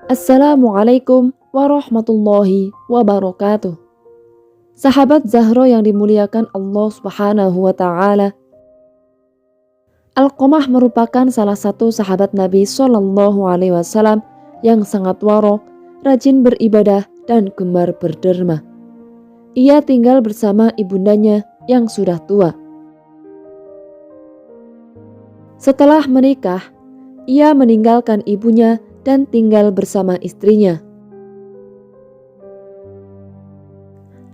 Assalamualaikum warahmatullahi wabarakatuh. Sahabat Zahro yang dimuliakan Allah Subhanahu wa taala. Alqamah merupakan salah satu sahabat Nabi Shallallahu alaihi wasallam yang sangat waro, rajin beribadah dan gemar berderma. Ia tinggal bersama ibundanya yang sudah tua. Setelah menikah, ia meninggalkan ibunya dan tinggal bersama istrinya.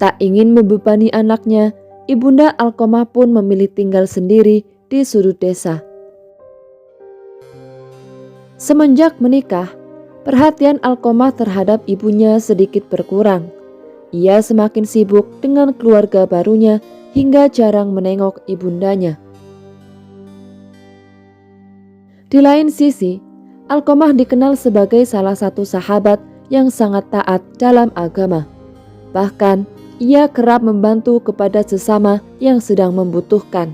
Tak ingin membebani anaknya, ibunda Alqamah pun memilih tinggal sendiri di sudut desa. Semenjak menikah, perhatian Alqamah terhadap ibunya sedikit berkurang. Ia semakin sibuk dengan keluarga barunya hingga jarang menengok ibundanya. Di lain sisi, Alqamah dikenal sebagai salah satu sahabat yang sangat taat dalam agama. Bahkan, ia kerap membantu kepada sesama yang sedang membutuhkan.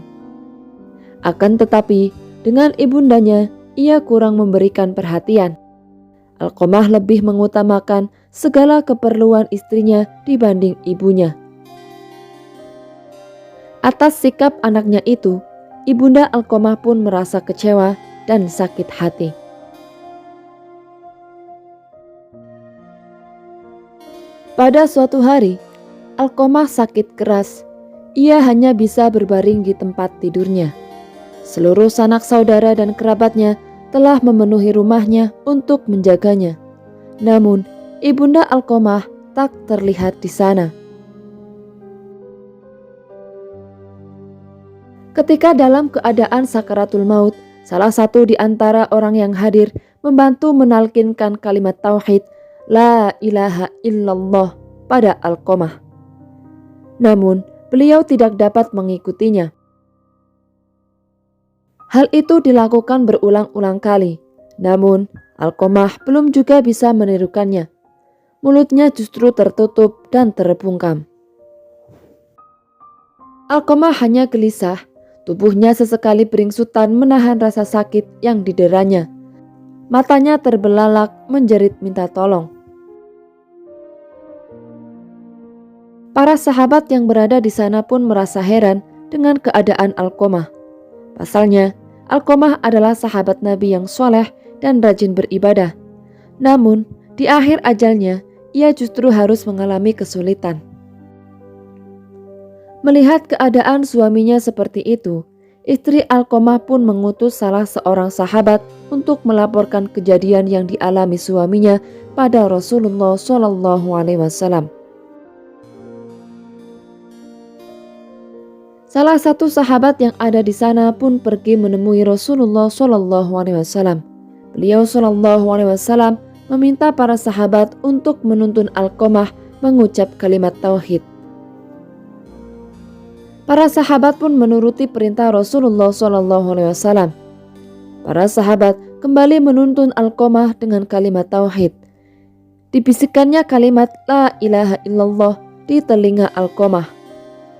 Akan tetapi, dengan ibundanya, ia kurang memberikan perhatian. Alqamah lebih mengutamakan segala keperluan istrinya dibanding ibunya. Atas sikap anaknya itu, ibunda Alqamah pun merasa kecewa dan sakit hati. Pada suatu hari, Alqamah sakit keras. Ia hanya bisa berbaring di tempat tidurnya. Seluruh sanak saudara dan kerabatnya telah memenuhi rumahnya untuk menjaganya. Namun, ibunda Alqamah tak terlihat di sana. Ketika dalam keadaan sakaratul maut, salah satu di antara orang yang hadir membantu menalkinkan kalimat tauhid La ilaha illallah pada Alqamah. Namun, beliau tidak dapat mengikutinya. Hal itu dilakukan berulang-ulang kali. Namun, Alqamah belum juga bisa menirukannya. Mulutnya justru tertutup dan terbungkam. Alqamah hanya gelisah. Tubuhnya sesekali beringsutan menahan rasa sakit yang dideranya. Matanya terbelalak menjerit minta tolong. Para sahabat yang berada di sana pun merasa heran dengan keadaan Alqamah. Pasalnya, Alqamah adalah sahabat Nabi yang soleh dan rajin beribadah. Namun, di akhir ajalnya, ia justru harus mengalami kesulitan. Melihat keadaan suaminya seperti itu, istri Alqamah pun mengutus salah seorang sahabat untuk melaporkan kejadian yang dialami suaminya pada Rasulullah Shallallahu alaihi wasallam. Salah satu sahabat yang ada di sana pun pergi menemui Rasulullah Shallallahu alaihi wasallam. Beliau Shallallahu alaihi wasallam meminta para sahabat untuk menuntun Alqamah mengucap kalimat tauhid. Para sahabat pun menuruti perintah Rasulullah Shallallahu alaihi wasallam. Para sahabat kembali menuntun Alqamah dengan kalimat tauhid. Dibisikkannya kalimat La ilaha illallah di telinga Alqamah.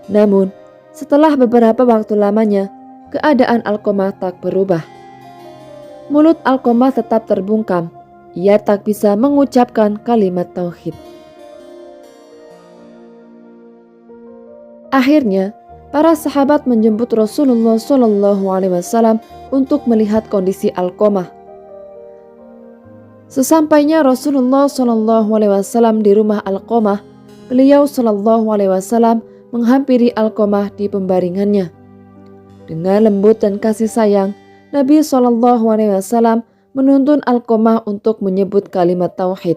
Namun, setelah beberapa waktu lamanya, keadaan Alqamah tak berubah. Mulut Alqamah tetap terbungkam. Ia tak bisa mengucapkan kalimat tauhid. Akhirnya, para sahabat menjemput Rasulullah Shallallahu alaihi wasallam untuk melihat kondisi Alqamah. Sesampainya Rasulullah Shallallahu alaihi wasallam di rumah Alqamah, beliau Shallallahu alaihi wasallam menghampiri Alqamah di pembaringannya. Dengan lembut dan kasih sayang, Nabi Shallallahu alaihi wasallam menuntun Alqamah untuk menyebut kalimat tauhid.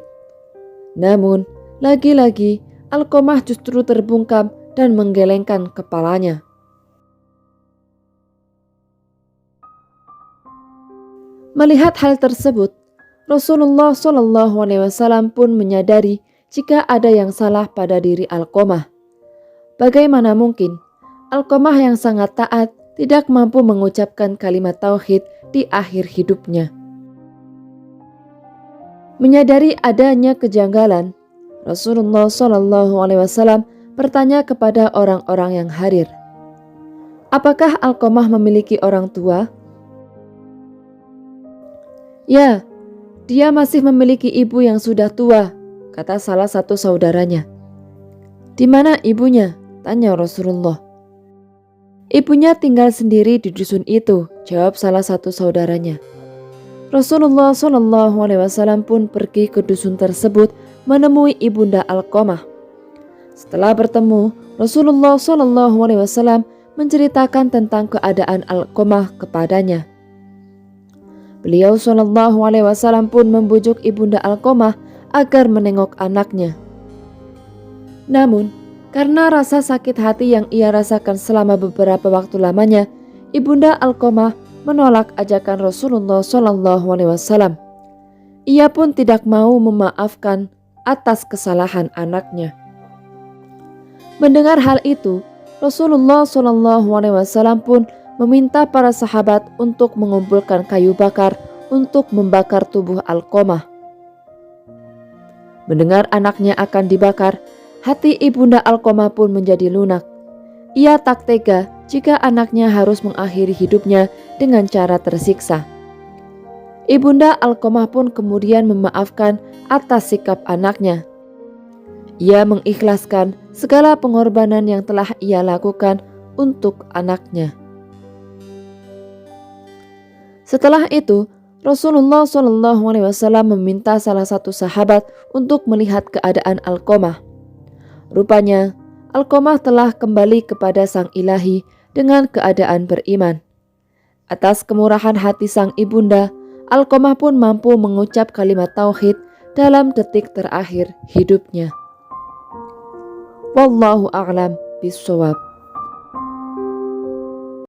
Namun, lagi-lagi Alqamah justru terbungkam dan menggelengkan kepalanya. Melihat hal tersebut, Rasulullah Shallallahu alaihi wasallam pun menyadari jika ada yang salah pada diri Alqamah. Bagaimana mungkin Alqamah yang sangat taat tidak mampu mengucapkan kalimat tauhid di akhir hidupnya? Menyadari adanya kejanggalan, Rasulullah SAW bertanya kepada orang-orang yang hadir, apakah Alqamah memiliki orang tua? Ya, dia masih memiliki ibu yang sudah tua, kata salah satu saudaranya. Di mana ibunya? Tanya Rasulullah. Ibunya tinggal sendiri di dusun itu, jawab salah satu saudaranya. Rasulullah SAW pun pergi ke dusun tersebut menemui ibunda Alqamah. Setelah bertemu, Rasulullah SAW menceritakan tentang keadaan Alqamah kepadanya. Beliau SAW pun membujuk ibunda Alqamah agar menengok anaknya. Namun, karena rasa sakit hati yang ia rasakan selama beberapa waktu lamanya, ibunda Alqamah menolak ajakan Rasulullah SAW. Ia pun tidak mau memaafkan atas kesalahan anaknya. Mendengar hal itu, Rasulullah SAW pun meminta para sahabat untuk mengumpulkan kayu bakar untuk membakar tubuh Alqamah. Mendengar anaknya akan dibakar, hati ibunda Alqamah pun menjadi lunak. Ia tak tega jika anaknya harus mengakhiri hidupnya dengan cara tersiksa. Ibunda Alqamah pun kemudian memaafkan atas sikap anaknya. Ia mengikhlaskan segala pengorbanan yang telah ia lakukan untuk anaknya. Setelah itu, Rasulullah SAW meminta salah satu sahabat untuk melihat keadaan Alqamah. Rupanya, Alqamah telah kembali kepada Sang Ilahi dengan keadaan beriman. Atas kemurahan hati sang ibunda, Alqamah pun mampu mengucap kalimat tauhid dalam detik terakhir hidupnya. Wallahu a'lam bishawab.